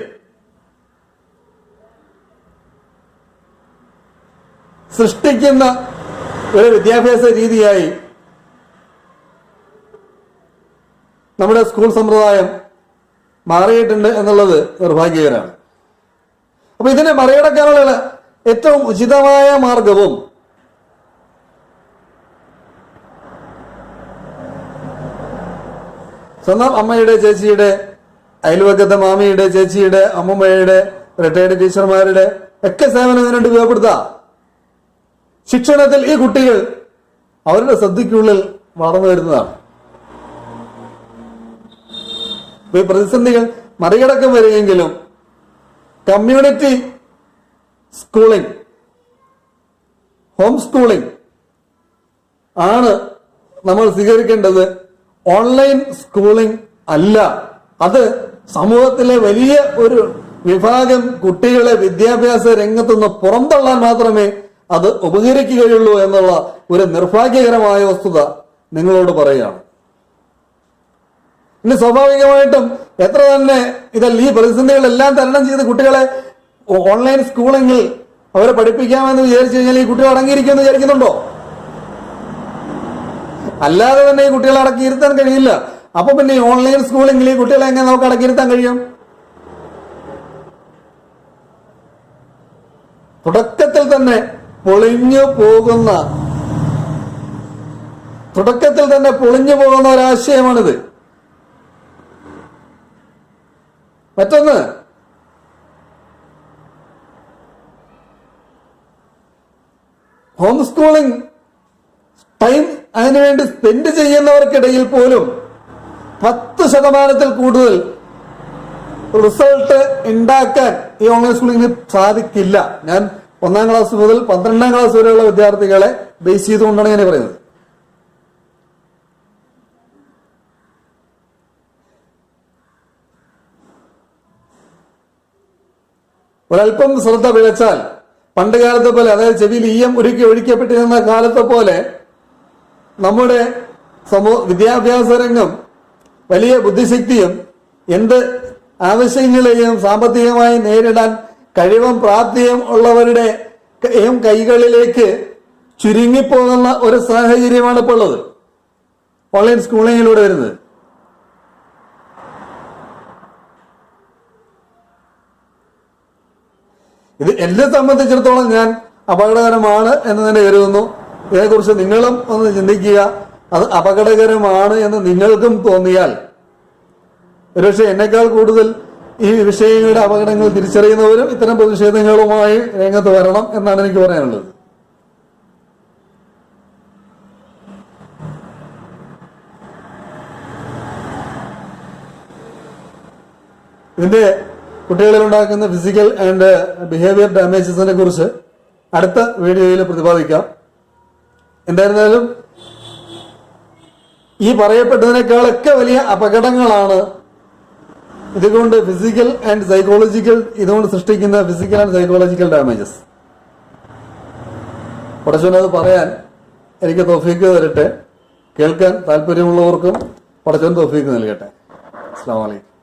സൃഷ്ടിക്കുന്ന ഒരു വിദ്യാഭ്യാസ രീതിയായി നമ്മുടെ സ്കൂൾ സമ്പ്രദായം മാറിയിട്ടുണ്ട് എന്നുള്ളത് നിർഭാഗ്യകരമാണ്. അപ്പൊ ഇതിനെ മറികടക്കാനുള്ള ഏറ്റവും ഉചിതമായ മാർഗവും സ്വന്തം അമ്മയുടെ, ചേച്ചിയുടെ, അയൽവക്കത്തെ മാമിയുടെ, ചേച്ചിയുടെ, അമ്മമ്മയുടെ, റിട്ടയർഡ് ടീച്ചർമാരുടെ ഒക്കെ സേവനം ഇതിനുവേണ്ടി ഉപയോഗപ്പെടുത്താം. ശിക്ഷണത്തിൽ ഈ കുട്ടികൾ അവരുടെ ശ്രദ്ധയ്ക്കുള്ളിൽ വളർന്നു വരുന്നതാണ്. ഈ പ്രതിസന്ധികൾ മറികടക്കം വരികയെങ്കിലും കമ്മ്യൂണിറ്റി സ്കൂളിംഗ്, ഹോം സ്കൂളിംഗ് ആണ് നമ്മൾ സ്വീകരിക്കേണ്ടത്. ഓൺലൈൻ സ്കൂളിംഗ് അല്ല. അത് സമൂഹത്തിലെ വലിയ ഒരു വിഭാഗം കുട്ടികളെ വിദ്യാഭ്യാസ രംഗത്തുനിന്ന് പുറന്തള്ളാൻ മാത്രമേ അത് ഉപകരിക്കുകയുള്ളൂ എന്നുള്ള ഒരു നിർഭാഗ്യകരമായ വസ്തുത നിങ്ങളോട് പറയുകയാണ്. ഇനി സ്വാഭാവികമായിട്ടും എത്ര തന്നെ ഈ പ്രതിസന്ധികളെല്ലാം തരണം ചെയ്ത് കുട്ടികളെ ഓൺലൈൻ സ്കൂളിങ്ങിൽ അവരെ പഠിപ്പിക്കാമെന്ന് വിചാരിച്ചു കഴിഞ്ഞാൽ ഈ കുട്ടികൾ അടങ്ങിയിരിക്കുമെന്ന് വിചാരിക്കുന്നുണ്ടോ? അല്ലാതെ തന്നെ ഈ കുട്ടികളെ അടക്കിയിരുത്താൻ കഴിയില്ല. അപ്പൊ പിന്നെ ഈ ഓൺലൈൻ സ്കൂളിങ്ങിൽ ഈ കുട്ടികളെ എങ്ങനെ നമുക്ക് അടക്കിയിരുത്താൻ കഴിയും? തുടക്കത്തിൽ തന്നെ പൊളിഞ്ഞു പോകുന്ന ഒരാശയമാണിത്. മറ്റൊന്ന്, ഹോം സ്കൂളിംഗ് ടൈം അതിനുവേണ്ടി സ്പെൻഡ് ചെയ്യുന്നവർക്കിടയിൽ പോലും 10% കൂടുതൽ റിസൾട്ട് ഉണ്ടാക്കാൻ ഈ ഓൺലൈൻ സ്കൂളിംഗിന് സാധിക്കില്ല. ഞാൻ 1ാം ക്ലാസ് മുതൽ 12ാം ക്ലാസ് വരെയുള്ള വിദ്യാർത്ഥികളെ ബേസ് ചെയ്തുകൊണ്ടാണ് ഞാൻ പറയുന്നത്. ഒരല്പം ശ്രദ്ധ പിഴച്ചാൽ പണ്ട് കാലത്തെ പോലെ, അതായത് ചെവിയിൽ ഈയം ഒഴിക്കപ്പെട്ടിരുന്ന കാലത്തെ പോലെ നമ്മുടെ വിദ്യാഭ്യാസ രംഗം വലിയ ബുദ്ധിശക്തിയും എന്ത് ആവശ്യങ്ങളെയും സാമ്പത്തികമായി നേരിടാൻ കഴിവും പ്രാപ്തിയും ഉള്ളവരുടെ കൈകളിലേക്ക് ചുരുങ്ങിപ്പോകുന്ന ഒരു സാഹചര്യമാണ് ഇപ്പോൾ ഉള്ളത് ഓൺലൈൻ സ്കൂളിങ്ങിലൂടെ വരുന്നത്. ഇത് എന്നെ സംബന്ധിച്ചിടത്തോളം ഞാൻ അപകടകരമാണ് എന്ന് തന്നെ കരുതുന്നു. ഇതിനെക്കുറിച്ച് നിങ്ങളും ഒന്ന് ചിന്തിക്കുക. അത് അപകടകരമാണ് എന്ന് നിങ്ങൾക്കും തോന്നിയാൽ ഒരുപക്ഷെ എന്നെക്കാൾ കൂടുതൽ ഈ വിഷയങ്ങളുടെ അപകടങ്ങൾ തിരിച്ചറിയുന്നവരും ഇത്തരം പ്രതിഷേധങ്ങളുമായി രംഗത്ത് വരണം എന്നാണ് എനിക്ക് പറയാനുള്ളത്. ഇതിന്റെ കുട്ടികളിൽ ഉണ്ടാക്കുന്ന ഫിസിക്കൽ ആൻഡ് ബിഹേവിയർ ഡാമേജസിനെ കുറിച്ച് അടുത്ത വീഡിയോയിൽ പ്രതിപാദിക്കാം. എന്തായിരുന്നാലും ഈ പറയപ്പെട്ടതിനേക്കാളൊക്കെ വലിയ അപകടങ്ങളാണ് ഇതുകൊണ്ട് ഫിസിക്കൽ ആൻഡ് സൈക്കോളജിക്കൽ ഇതുകൊണ്ട് സൃഷ്ടിക്കുന്ന ഫിസിക്കൽ ആൻഡ് സൈക്കോളജിക്കൽ ഡാമേജസ്. പടച്ചോനത് പറയാൻ എനിക്ക് തൗഫീക്ക് തരട്ടെ. കേൾക്കാൻ താല്പര്യമുള്ളവർക്കും പടച്ചോൻ തൗഫീക്ക് നൽകട്ടെ. അസ്സലാമു അലൈക്കും.